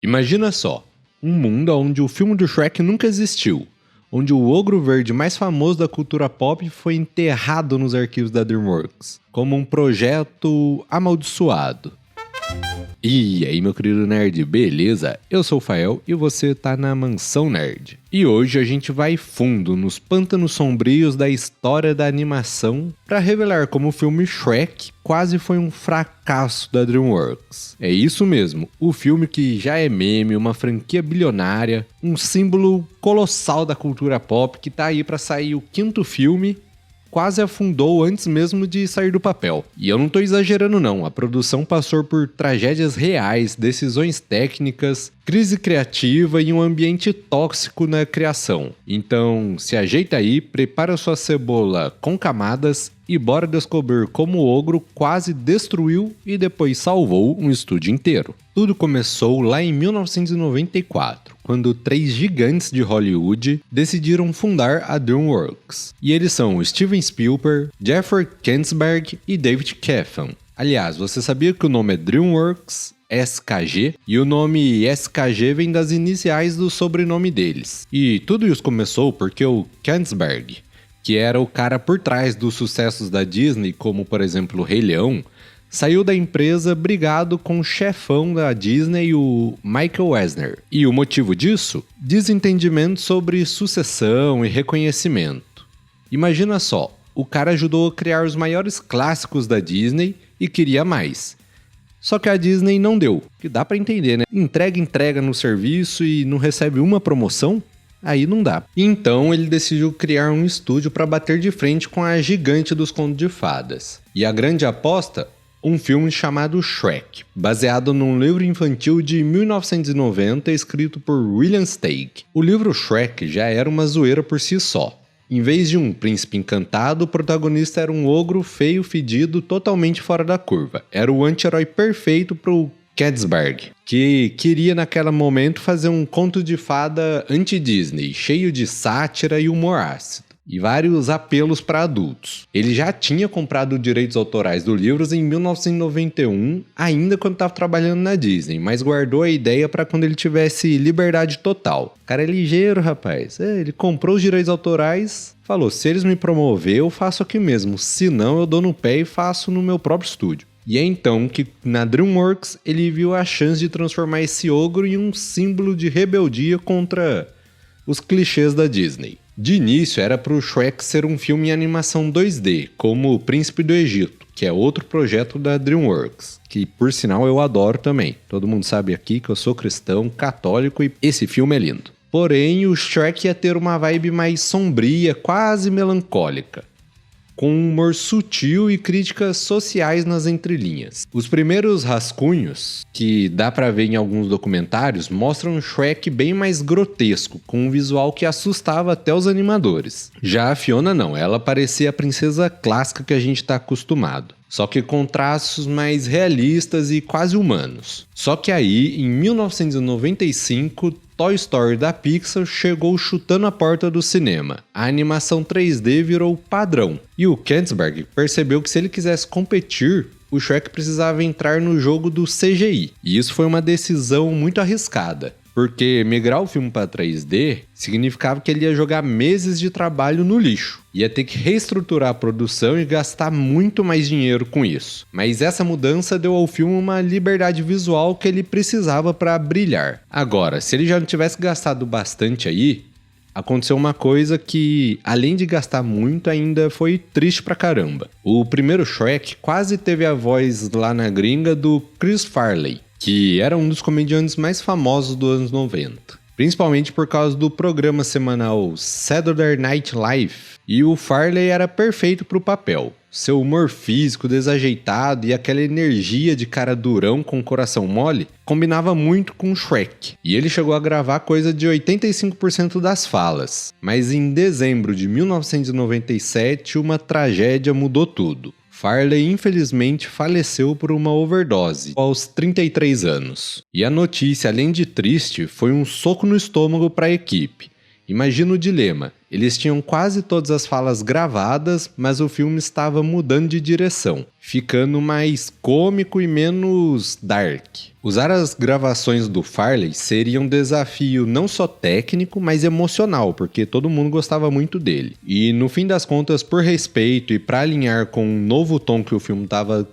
Imagina só, um mundo onde o filme do Shrek nunca existiu, onde o ogro verde mais famoso da cultura pop foi enterrado nos arquivos da DreamWorks, como um projeto amaldiçoado. E aí, meu querido nerd, beleza? Eu sou o Fael e você tá na Mansão Nerd. E hoje a gente vai fundo nos pântanos sombrios da história da animação para revelar como o filme Shrek quase foi um fracasso da DreamWorks. É isso mesmo, o filme que já é meme, uma franquia bilionária, um símbolo colossal da cultura pop que tá aí para sair o 5º filme, quase afundou antes mesmo de sair do papel. E eu não tô exagerando não, a produção passou por tragédias reais, decisões técnicas, crise criativa e um ambiente tóxico na criação. Então, se ajeita aí, prepara sua cebola com camadas e bora descobrir como o ogro quase destruiu e depois salvou um estúdio inteiro. Tudo começou lá em 1994, quando 3 gigantes de Hollywood decidiram fundar a DreamWorks. E eles são Steven Spielberg, Jeffrey Katzenberg e David Geffen. Aliás, você sabia que o nome é DreamWorks SKG, e o nome SKG vem das iniciais do sobrenome deles. E tudo isso começou porque o Katzenberg, que era o cara por trás dos sucessos da Disney, como por exemplo o Rei Leão, saiu da empresa brigado com o chefão da Disney, o Michael Eisner. E o motivo disso? Desentendimento sobre sucessão e reconhecimento. Imagina só, o cara ajudou a criar os maiores clássicos da Disney e queria mais. Só que a Disney não deu, que dá pra entender, né? Entrega no serviço e não recebe uma promoção? Aí não dá. Então ele decidiu criar um estúdio para bater de frente com a gigante dos contos de fadas. E a grande aposta? Um filme chamado Shrek, baseado num livro infantil de 1990 escrito por William Steig. O livro Shrek já era uma zoeira por si só. Em vez de um príncipe encantado, o protagonista era um ogro feio, fedido, totalmente fora da curva. Era o anti-herói perfeito pro Katzenberg, que queria naquele momento fazer um conto de fada anti-Disney, cheio de sátira e humor ácido, e vários apelos para adultos. Ele já tinha comprado direitos autorais do livro em 1991, ainda quando estava trabalhando na Disney, mas guardou a ideia para quando ele tivesse liberdade total. O cara é ligeiro, rapaz. Ele comprou os direitos autorais, falou, se eles me promover, eu faço aqui mesmo, se não, eu dou no pé e faço no meu próprio estúdio. E é então que, na DreamWorks, ele viu a chance de transformar esse ogro em um símbolo de rebeldia contra os clichês da Disney. De início, era para o Shrek ser um filme em animação 2D, como O Príncipe do Egito, que é outro projeto da DreamWorks, que, por sinal, eu adoro também. Todo mundo sabe aqui que eu sou cristão, católico, e esse filme é lindo. Porém, o Shrek ia ter uma vibe mais sombria, quase melancólica, com um humor sutil e críticas sociais nas entrelinhas. Os primeiros rascunhos, que dá pra ver em alguns documentários, mostram um Shrek bem mais grotesco, com um visual que assustava até os animadores. Já a Fiona não, ela parecia a princesa clássica que a gente tá acostumado, só que com traços mais realistas e quase humanos. Só que aí, em 1995, Toy Story da Pixar chegou chutando a porta do cinema. A animação 3D virou padrão. E o Katzenberg percebeu que se ele quisesse competir, o Shrek precisava entrar no jogo do CGI. E isso foi uma decisão muito arriscada, porque migrar o filme para 3D significava que ele ia jogar meses de trabalho no lixo. Ia ter que reestruturar a produção e gastar muito mais dinheiro com isso. Mas essa mudança deu ao filme uma liberdade visual que ele precisava para brilhar. Agora, se ele já não tivesse gastado bastante aí, aconteceu uma coisa que, além de gastar muito, ainda foi triste pra caramba. O primeiro Shrek quase teve a voz lá na gringa do Chris Farley, que era um dos comediantes mais famosos dos anos 90. Principalmente por causa do programa semanal Saturday Night Live, e o Farley era perfeito pro papel. Seu humor físico desajeitado e aquela energia de cara durão com coração mole combinava muito com Shrek. E ele chegou a gravar coisa de 85% das falas. Mas em dezembro de 1997, uma tragédia mudou tudo. Farley infelizmente faleceu por uma overdose aos 33 anos. E a notícia, além de triste, foi um soco no estômago para a equipe. Imagina o dilema. Eles tinham quase todas as falas gravadas, mas o filme estava mudando de direção, ficando mais cômico e menos dark. Usar as gravações do Farley seria um desafio não só técnico, mas emocional, porque todo mundo gostava muito dele. E no fim das contas, por respeito e para alinhar com o novo tom que o filme estava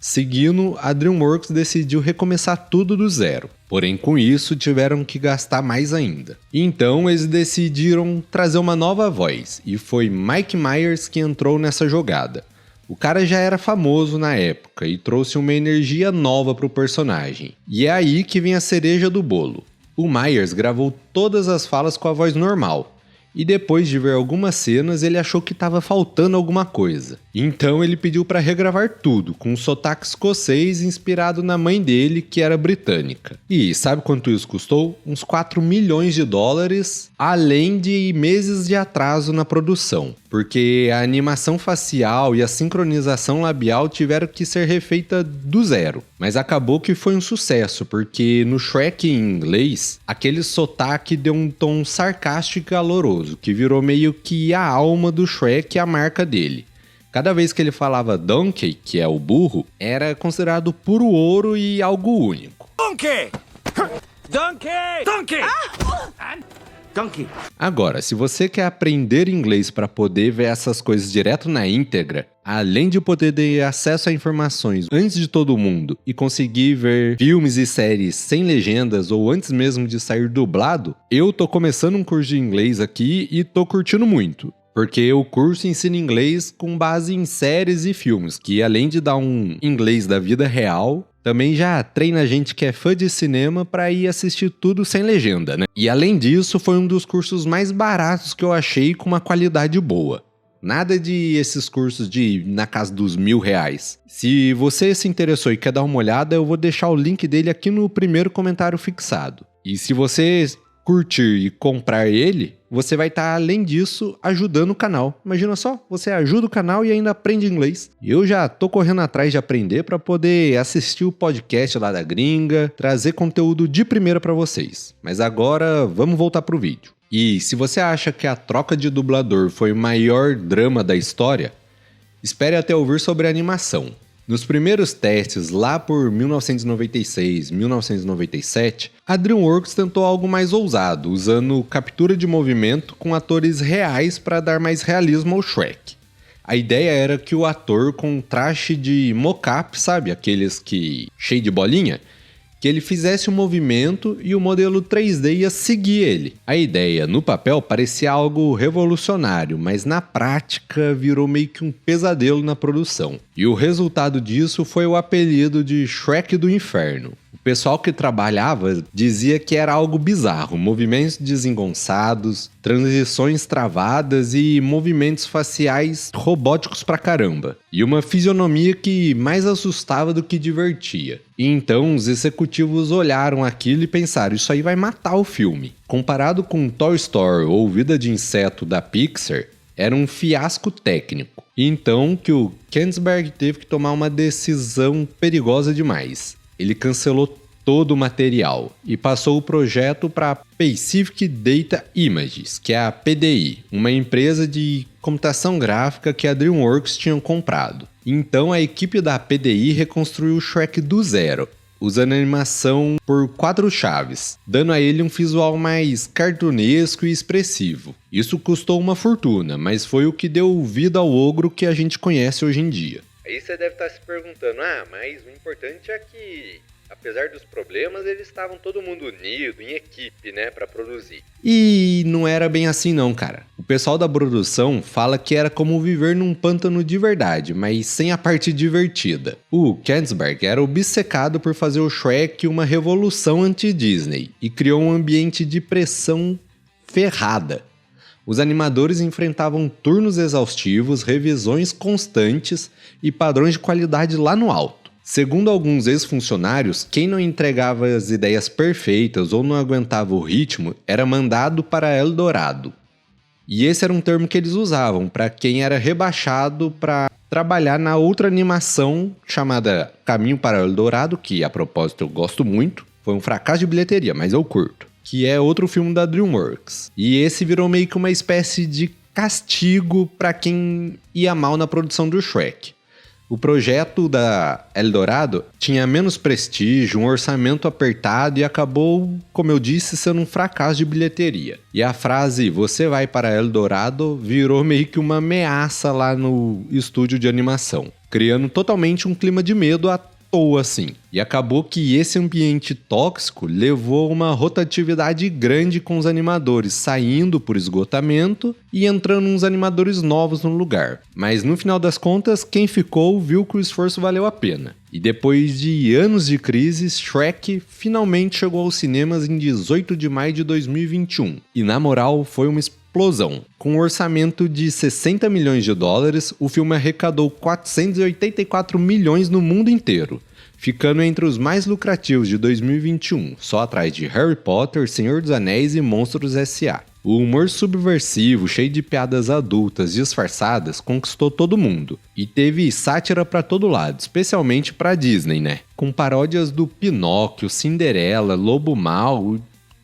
seguindo, a DreamWorks decidiu recomeçar tudo do zero. Porém, com isso, tiveram que gastar mais ainda. Então, eles decidiram trazer uma nova voz, e foi Mike Myers que entrou nessa jogada. O cara já era famoso na época e trouxe uma energia nova para o personagem. E é aí que vem a cereja do bolo. O Myers gravou todas as falas com a voz normal. E depois de ver algumas cenas, ele achou que estava faltando alguma coisa. Então ele pediu para regravar tudo, com um sotaque escocês inspirado na mãe dele, que era britânica. E sabe quanto isso custou? Uns 4 milhões de dólares, além de meses de atraso na produção. Porque a animação facial e a sincronização labial tiveram que ser refeita do zero. Mas acabou que foi um sucesso, porque no Shrek em inglês, aquele sotaque deu um tom sarcástico e caloroso, que virou meio que a alma do Shrek e a marca dele. Cada vez que ele falava Donkey, que é o burro, era considerado puro ouro e algo único. Donkey! Donkey! Donkey! Donkey! Agora, se você quer aprender inglês para poder ver essas coisas direto na íntegra, além de poder ter acesso a informações antes de todo mundo e conseguir ver filmes e séries sem legendas ou antes mesmo de sair dublado, eu tô começando um curso de inglês aqui e tô curtindo muito. Porque o curso ensina inglês com base em séries e filmes, que além de dar um inglês da vida real, também já treina a gente que é fã de cinema para ir assistir tudo sem legenda, né? E além disso, foi um dos cursos mais baratos que eu achei com uma qualidade boa. Nada de esses cursos de na casa dos R$1.000. Se você se interessou e quer dar uma olhada, eu vou deixar o link dele aqui no primeiro comentário fixado. E se você curtir e comprar ele, você vai estar, além disso, ajudando o canal. Imagina só, você ajuda o canal e ainda aprende inglês. Eu já tô correndo atrás de aprender para poder assistir o podcast lá da gringa, trazer conteúdo de primeira para vocês. Mas agora, vamos voltar pro vídeo. E se você acha que a troca de dublador foi o maior drama da história, espere até ouvir sobre a animação. Nos primeiros testes, lá por 1996, 1997, a DreamWorks tentou algo mais ousado, usando captura de movimento com atores reais para dar mais realismo ao Shrek. A ideia era que o ator com traje de mocap, sabe, aqueles que cheio de bolinha, que ele fizesse um movimento e o modelo 3D ia seguir ele. A ideia no papel parecia algo revolucionário, mas na prática virou meio que um pesadelo na produção. E o resultado disso foi o apelido de Shrek do Inferno. O pessoal que trabalhava dizia que era algo bizarro, movimentos desengonçados, transições travadas e movimentos faciais robóticos pra caramba. E uma fisionomia que mais assustava do que divertia. E então os executivos olharam aquilo e pensaram, isso aí vai matar o filme. Comparado com Toy Story ou Vida de Inseto da Pixar, era um fiasco técnico. E então que o Kensberg teve que tomar uma decisão perigosa demais. Ele cancelou todo o material e passou o projeto para Pacific Data Images, que é a PDI, uma empresa de computação gráfica que a DreamWorks tinha comprado. Então a equipe da PDI reconstruiu o Shrek do zero, usando animação por 4 chaves, dando a ele um visual mais cartunesco e expressivo. Isso custou uma fortuna, mas foi o que deu vida ao ogro que a gente conhece hoje em dia. Aí você deve estar se perguntando, mas o importante é que, apesar dos problemas, eles estavam todo mundo unido, em equipe, né, para produzir. E não era bem assim não, cara. O pessoal da produção fala que era como viver num pântano de verdade, mas sem a parte divertida. O Kensberg era obcecado por fazer o Shrek uma revolução anti-Disney e criou um ambiente de pressão ferrada. Os animadores enfrentavam turnos exaustivos, revisões constantes e padrões de qualidade lá no alto. Segundo alguns ex-funcionários, quem não entregava as ideias perfeitas ou não aguentava o ritmo era mandado para Eldorado. E esse era um termo que eles usavam para quem era rebaixado para trabalhar na outra animação chamada Caminho para Eldorado, que a propósito eu gosto muito. Foi um fracasso de bilheteria, mas eu curto. que é outro filme da DreamWorks. E esse virou meio que uma espécie de castigo para quem ia mal na produção do Shrek. O projeto da Eldorado tinha menos prestígio, um orçamento apertado e acabou, como eu disse, sendo um fracasso de bilheteria. E a frase "você vai para Eldorado" virou meio que uma ameaça lá no estúdio de animação, criando totalmente um clima de medo à toa assim. E acabou que esse ambiente tóxico levou uma rotatividade grande com os animadores saindo por esgotamento e entrando uns animadores novos no lugar. Mas no final das contas, quem ficou viu que o esforço valeu a pena. E depois de anos de crise, Shrek finalmente chegou aos cinemas em 18 de maio de 2021. E na moral, foi uma explosão. Com um orçamento de 60 milhões de dólares, o filme arrecadou 484 milhões no mundo inteiro, ficando entre os mais lucrativos de 2021, só atrás de Harry Potter, Senhor dos Anéis e Monstros S.A. O humor subversivo, cheio de piadas adultas disfarçadas, conquistou todo mundo. E teve sátira pra todo lado, especialmente pra Disney, né? Com paródias do Pinóquio, Cinderela, Lobo Mau,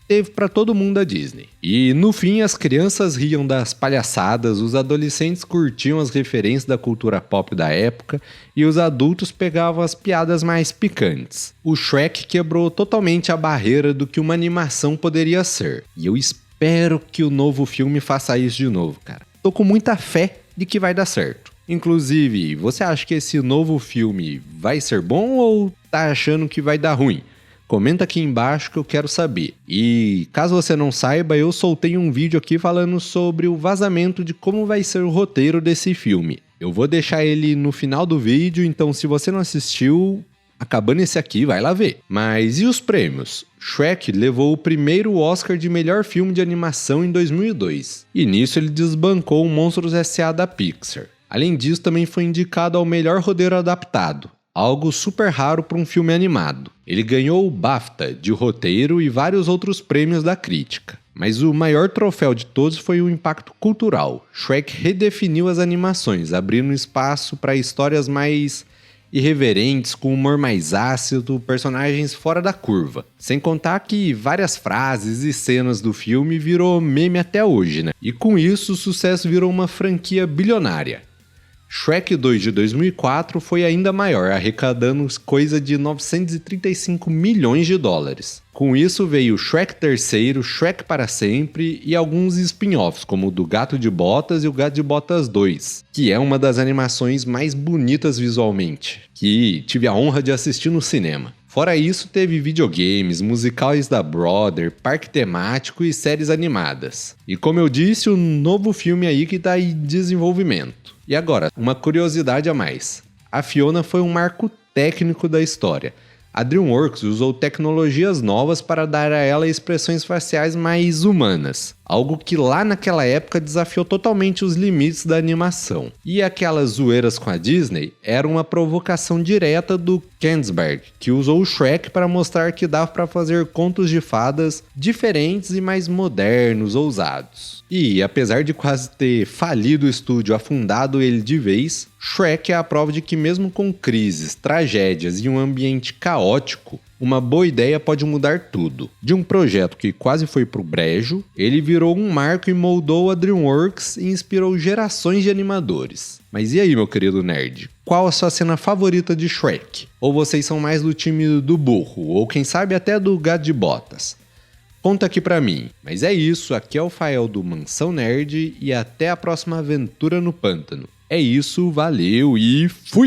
teve pra todo mundo da Disney. E no fim, as crianças riam das palhaçadas, os adolescentes curtiam as referências da cultura pop da época e os adultos pegavam as piadas mais picantes. O Shrek quebrou totalmente a barreira do que uma animação poderia ser. E eu espero que o novo filme faça isso de novo, cara. Tô com muita fé de que vai dar certo. Inclusive, você acha que esse novo filme vai ser bom ou tá achando que vai dar ruim? Comenta aqui embaixo que eu quero saber. E caso você não saiba, eu soltei um vídeo aqui falando sobre o vazamento de como vai ser o roteiro desse filme. Eu vou deixar ele no final do vídeo, então se você não assistiu, acabando esse aqui, vai lá ver. Mas e os prêmios? Shrek levou o primeiro Oscar de melhor filme de animação em 2002. E nisso ele desbancou o Monstros S.A. da Pixar. Além disso, também foi indicado ao melhor roteiro adaptado, algo super raro para um filme animado. Ele ganhou o BAFTA de roteiro e vários outros prêmios da crítica. Mas o maior troféu de todos foi o impacto cultural. Shrek redefiniu as animações, abrindo espaço para histórias mais irreverentes, com humor mais ácido, personagens fora da curva. Sem contar que várias frases e cenas do filme virou meme até hoje, né? E com isso, o sucesso virou uma franquia bilionária. Shrek 2 de 2004 foi ainda maior, arrecadando coisa de 935 milhões de dólares. Com isso veio Shrek 3, Shrek para Sempre e alguns spin-offs, como o do Gato de Botas e o Gato de Botas 2, que é uma das animações mais bonitas visualmente, que tive a honra de assistir no cinema. Fora isso, teve videogames, musicais da Brother, parque temático e séries animadas. E como eu disse, um novo filme aí que está em desenvolvimento. E agora, uma curiosidade a mais. A Fiona foi um marco técnico da história. A DreamWorks usou tecnologias novas para dar a ela expressões faciais mais humanas, algo que lá naquela época desafiou totalmente os limites da animação. E aquelas zoeiras com a Disney eram uma provocação direta do Kensberg, que usou o Shrek para mostrar que dava para fazer contos de fadas diferentes e mais modernos, ousados. E apesar de quase ter falido o estúdio, afundado ele de vez, Shrek é a prova de que mesmo com crises, tragédias e um ambiente caótico, uma boa ideia pode mudar tudo. De um projeto que quase foi pro brejo, ele virou um marco e moldou a DreamWorks e inspirou gerações de animadores. Mas e aí, meu querido nerd? Qual a sua cena favorita de Shrek? Ou vocês são mais do time do burro, ou quem sabe até do Gato de Botas? Conta aqui pra mim. Mas é isso, aqui é o Fael do Mansão Nerd e até a próxima aventura no pântano. É isso, valeu e fui!